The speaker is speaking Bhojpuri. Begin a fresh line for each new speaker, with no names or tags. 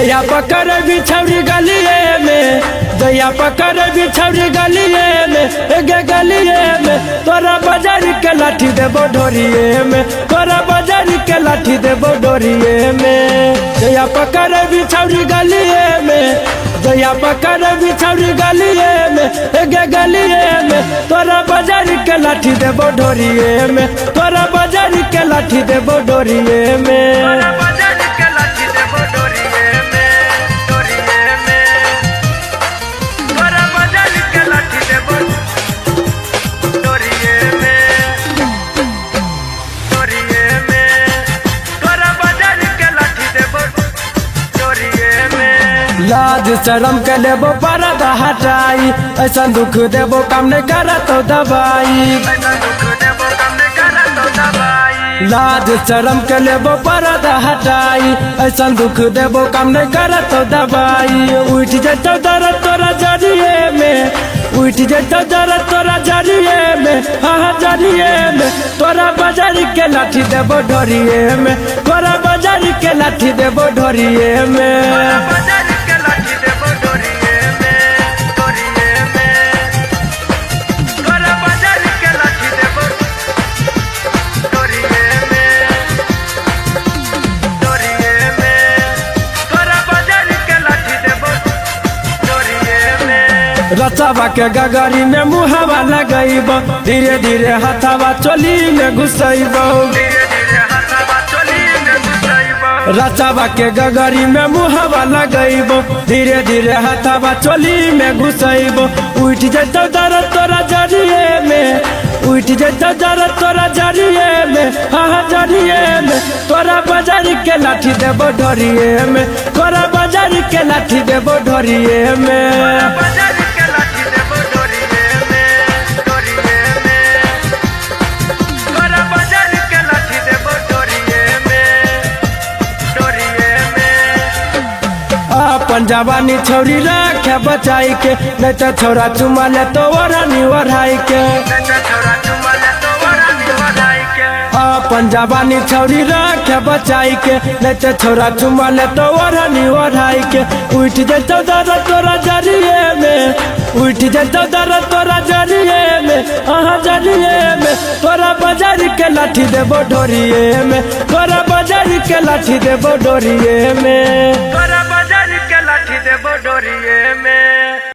जया पकड़ बिछौरी गलिए में, जया पकड़ बिछौरी गलिए में, गे गलिए में तोरा बाजार के लाठी देबो ढोरिए में, तोरा बाजार के लाठी देबो ढोरिए में। जया पकड़ बिछौरी गलिए में, जया पकड़ बिछौरी गलिए में, गे गलिए में तोरा बाजार के लाठी देबो ढोरिए में, तोरा बाजार के लाठी देबो ढोरिए में। लाज शरम के लेबो पर्दा हटाई, ऐसा दुख देबो काम नहीं करा तो दवाई। लाज शरम के लेबो पर्दा हटाई, ऐसा दुख देबो काम नहीं करा तो दवाई। उठ जतो दर्द तोरा जरिए में, उठ जतो दर्द तोरा जरिए में, हाँ जरिए में तोरा बाजार के लाठी देबो ढोरिए में, तोरा बाजार के लाठी देबो ढोरिए में। रचवा के गगरी में मुहावा लगैब, धीरे धीरे हथवा चोली में घुसैब। रचवा के गगरी में मुहावा लगैब, धीरे धीरे हथवा चोली में घुसैब। उठ जतो दर्द तोरा जरिए में, उठ जतो दर्द तोरा जरिए में, हाँ जरिए में तोरा बाजार के लाठी देबो ढोरिए में, तोरा बाजार के लाठी देबो ढोरिए में। अपन जवानी छौरी रखे बचाई के, नहीं तो छोरा चुमा ले तो ओढ़नी ओढ़ाई के। अपन जवानी छौरी रखे बचाई के, नहीं तो छोरा चुमा ले तो ओढ़नी ओढ़ाई के। उठ जतो दर्द तोरा जरिए में, उठ जतो दर्द तोरा जरिए में, हाँ जरिए में तोरा बाजार के लाठी देबो ढोरिए में, तोरा बाजार के लाठी देबो ढोरिए में, तोरा बाजार के लाठी देबो ढोरिए में।